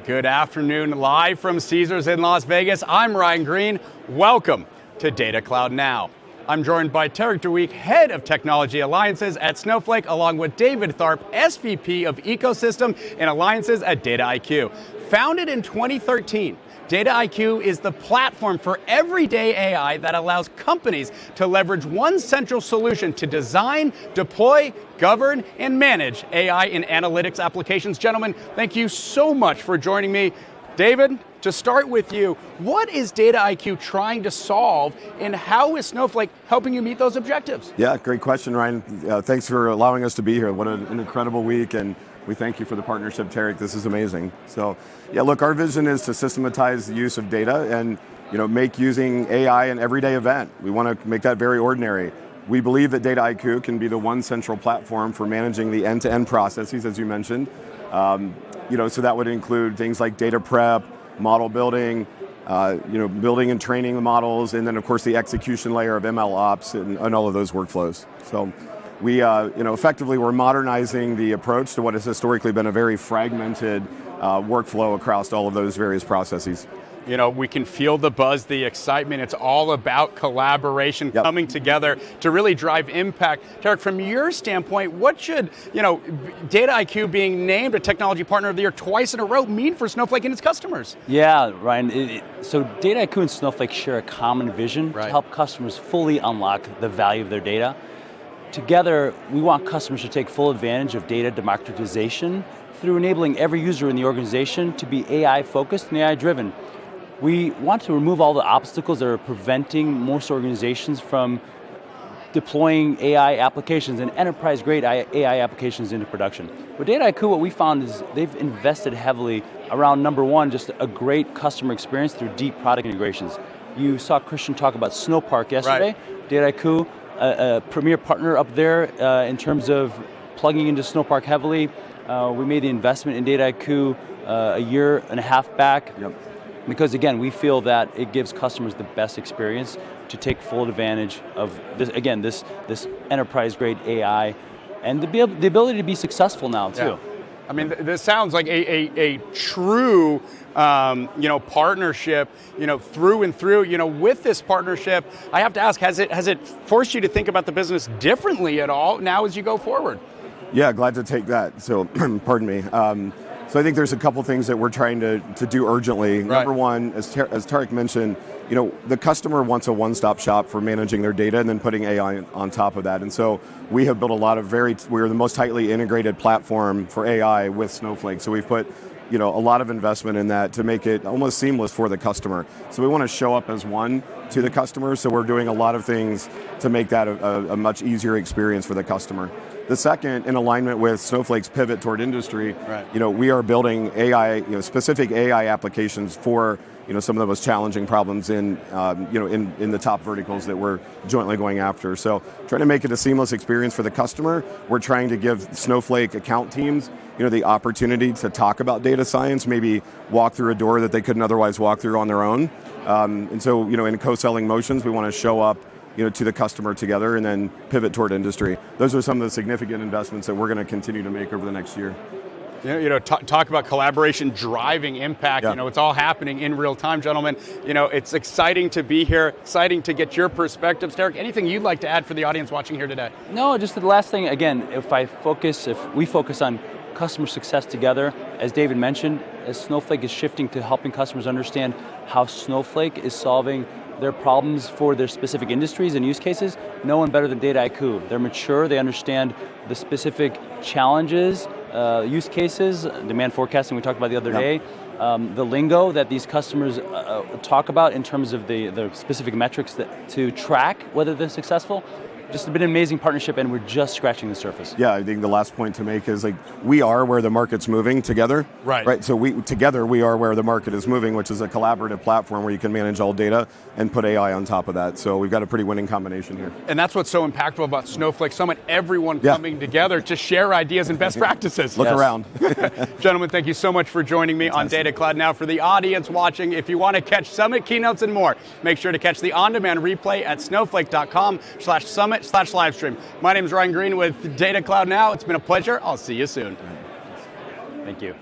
Good afternoon, live from Caesars in Las Vegas. I'm Ryan Green. Welcome to Data Cloud Now. I'm joined by Tarek Derweek, Head of Technology Alliances at Snowflake, along with David Tharp, SVP of Ecosystem and Alliances at Dataiku. Founded in 2013, Dataiku is the platform for everyday AI that allows companies to leverage one central solution to design, deploy, govern, and manage AI and analytics applications. Gentlemen, thank you so much for joining me. David, to start with you, what is Dataiku trying to solve, and how is Snowflake helping you meet those objectives? Yeah, great question, Ryan. Thanks for allowing us to be here. What an incredible week, and we thank you for the partnership, Tarek. This is amazing. So, yeah, look, our vision is to systematize the use of data and make using AI an everyday event. We want to make that very ordinary. We believe that Dataiku can be the one central platform for managing the end-to-end processes, as you mentioned. So that would include things like data prep, model building, building and training the models, and then of course the execution layer of ML ops and all of those workflows. So we, effectively we're modernizing the approach to what has historically been a very fragmented workflow across all of those various processes. We can feel the buzz, the excitement. It's all about collaboration, coming together to really drive impact. Tarek, from your standpoint, what should, Dataiku being named a Technology Partner of the Year twice in a row mean for Snowflake and its customers? Yeah, Ryan, so Dataiku and Snowflake share a common vision to help customers fully unlock the value of their data. Together, we want customers to take full advantage of data democratization through enabling every user in the organization to be AI-focused and AI-driven. We want to remove all the obstacles that are preventing most organizations from deploying AI applications and enterprise-grade AI applications into production. With Dataiku, what we found is they've invested heavily around, number one, just a great customer experience through deep product integrations. You saw Christian talk about Snowpark yesterday. Right. Dataiku, a premier partner up there in terms of plugging into Snowpark heavily. We made the investment in Dataiku a year and a half back. Because again, we feel that it gives customers the best experience to take full advantage of this, again, this enterprise-grade AI, and the ability to be successful now too. Yeah. I mean, this sounds like a true, partnership, through and through. With this partnership, I have to ask, has it forced you to think about the business differently at all now as you go forward? Yeah, glad to take that. So, pardon me. So I think there's a couple things that we're trying to do urgently. Right. Number one, as Tarek mentioned, the customer wants a one-stop shop for managing their data and then putting AI on top of that. And so we have built a lot of we're the most tightly integrated platform for AI with Snowflake. So we've put a lot of investment in that to make it almost seamless for the customer. So we want to show up as one to the customer, so we're doing a lot of things to make that a much easier experience for the customer. The second, in alignment with Snowflake's pivot toward industry, we are building AI, specific AI applications for some of the most challenging problems in the top verticals that we're jointly going after. So trying to make it a seamless experience for the customer. We're trying to give Snowflake account teams the opportunity to talk about data science, maybe walk through a door that they couldn't otherwise walk through on their own. And so in co-selling motions, we want to show up to the customer together and then pivot toward industry. Those are some of the significant investments that we're going to continue to make over the next year. Talk about collaboration driving impact. Yeah. It's all happening in real time, gentlemen. It's exciting to be here, exciting to get your perspectives. Tarek, anything you'd like to add for the audience watching here today? No, just the last thing, again, if we focus on customer success together, as David mentioned, as Snowflake is shifting to helping customers understand how Snowflake is solving their problems for their specific industries and use cases, no one better than Dataiku. They're mature, they understand the specific challenges, use cases, demand forecasting we talked about the other day, the lingo that these customers talk about in terms of the specific metrics to track whether they're successful. Just been an amazing partnership, and we're just scratching the surface. Yeah, I think the last point to make is we are where the market's moving together. Right. So we are where the market is moving, which is a collaborative platform where you can manage all data and put AI on top of that. So we've got a pretty winning combination here. And that's what's so impactful about Snowflake Summit, everyone coming together to share ideas and best practices. Look around. Gentlemen, thank you so much for joining me on Data Cloud Now. For the audience watching, if you want to catch Summit keynotes and more, make sure to catch the on-demand replay at snowflake.com/summit/livestream. My name is Ryan Green with Data Cloud Now. It's been a pleasure. I'll see you soon. Thank you.